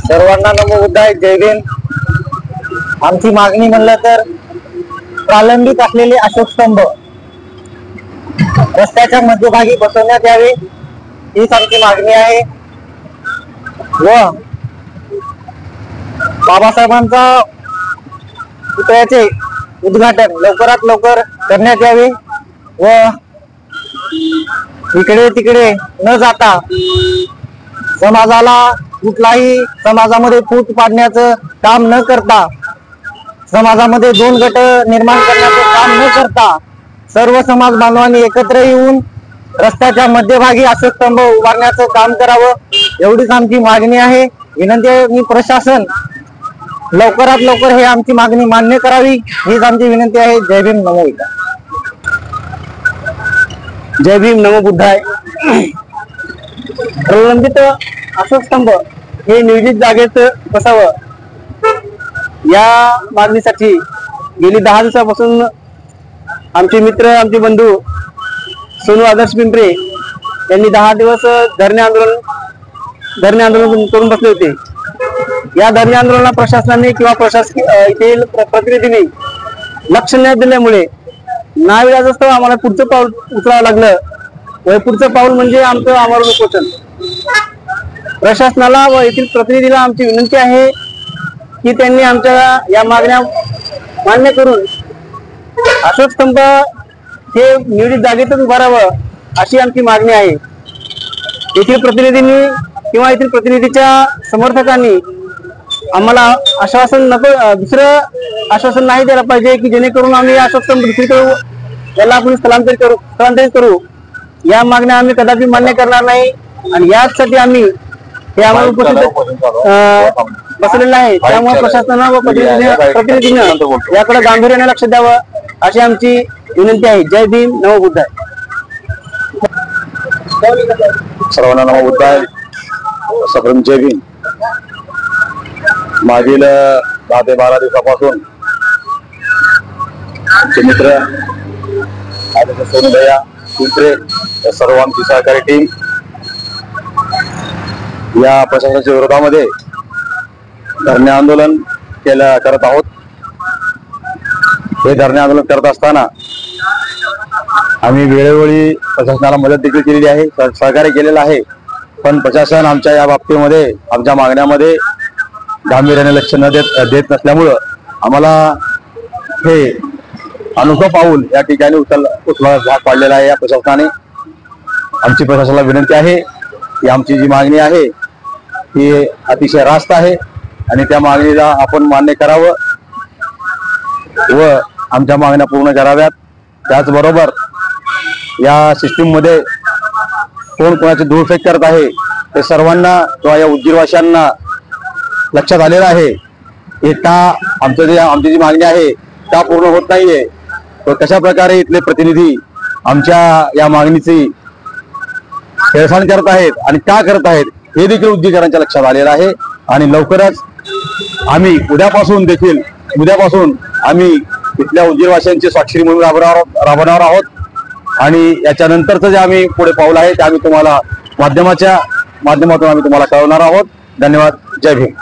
सर्वांना नमो बुद्धाय, जय भीम। आमची मागणी म्हणलं तर प्रलंबित असलेले अशोक स्तंभ रस्त्याच्या मध्यभागी बसवण्यात यावे, हीच आमची मागणी आहे। व बाबासाहेबांचा पुतळ्याचे उद्घाटन लवकरात लवकर करण्यात यावे व इकडे तिकडे न जाता समाजाला कुठलाही समाजामध्ये फूट पाडण्याचं काम न करता, समाजामध्ये दोन गट निर्माण करण्याचं काम न करता सर्व समाज बांधवांनी एकत्र येऊन रस्त्याच्या मध्यभागी अशोक स्तंभ उभारण्याचं काम करावं, एवढीच आमची मागणी आहे। विनंती आहे की प्रशासन लवकरात लवकर हे आमची मागणी मान्य करावी, हीच आमची विनंती आहे। जय भीम, नमो बुद्धाय। जय भीम, नमो बुद्धाय। प्रलंबित अशोक स्तंभ हे नियोजित जागेत बसावं या मागणीसाठी गेली 10 दिवसापासून आमचे मित्र, आमचे बंधू सोनू आदर्श पिंपरे यांनी 10 दिवस धरणे आंदोलन करून बसले होते। या धरणे आंदोलनाला प्रशासनाने किंवा येथील प्रतिनिधींनी लक्ष न दिल्यामुळे नाविलाजास्तव आम्हाला पुढचं पाऊल उचलावं लागलं व पुढचं पाऊल म्हणजे आमचं आमरण उपोषण। प्रशासनाला व येथील प्रतिनिधीला आमची विनंती आहे की त्यांनी आमच्या या मागण्या मान्य करून अशोक स्तंभ हे नियोजित जागेतच उभारावं अशी आमची मागणी आहे। येथील प्रतिनिधींनी किंवा येथील प्रतिनिधीच्या समर्थकांनी आम्हाला आश्वासन नको, दुसरं आश्वासन नाही द्यायला पाहिजे की जेणेकरून आम्ही अशोक स्तंभ दुसरीकडे याला आपण स्थलांतरित करू। या मागण्या आम्ही कदापि मान्य करणार नाही आणि यासाठी आम्ही हे आम्हाला बसलेलं आहे। त्यामुळे प्रशासनानं व प्रतिनिधीनं याकडे गांभीर्याने लक्ष द्यावं अशी आमची विनंती आहे। जय भीम, नमो बुद्धाय। सर्वांना नमो बुद्धाय, सप्रम जय भीम। मागील 10 ते 12 दिवसापासून आमचे मित्र सोनदया पिंपरे सर्व आमची सहकारी टीम या प्रशासनाच्या विरोधामध्ये धरणे आंदोलन करत आहोत। हे धरणे आंदोलन करत असताना आम्ही वेळोवेळी प्रशासनाला मदत देखील केलेली आहे, सहकार्य केलेलं आहे, पण प्रशासन आमच्या या बाबतीमध्ये, आमच्या मागण्यामध्ये गांभीर्याने लक्ष न देत नसल्यामुळं आम्हाला हे अनोखं पाऊल या ठिकाणी उचलायला भाग पाडलेला आहे। या प्रशासनाने आमची प्रशासनाला विनंती आहे की आमची जी मागणी आहे ती अतिशय रास्त आहे आणि त्या मागणीला आपण मान्य करावं व आमच्या मागण्या पूर्ण कराव्यात। त्याचबरोबर या सिस्टीम मध्ये कोण कोणाचे दुरुपयोग करत आहे ते सर्वांना किंवा या उद्जीरवाशांना लक्षात आलेलं आहे। हे का आमची जी मागणी आहे का पूर्ण होत नाहीये, तर कशा प्रकारे इथले प्रतिनिधी आमच्या या मागणीची हेळसांड करत आहेत आणि का करत आहेत हे देखील उद्योजकांच्या लक्षात आलेलं आहे। आणि लवकरच आम्ही उद्यापासून आम्ही इथल्या उद्योगवासियांची स्वाक्षरी म्हणून राबवणार आहोत आणि याच्यानंतरचं जे आम्ही पुढे पाऊल आहे ते आम्ही तुम्हाला माध्यमातून आम्ही तुम्हाला कळवणार आहोत। धन्यवाद, जय भीम।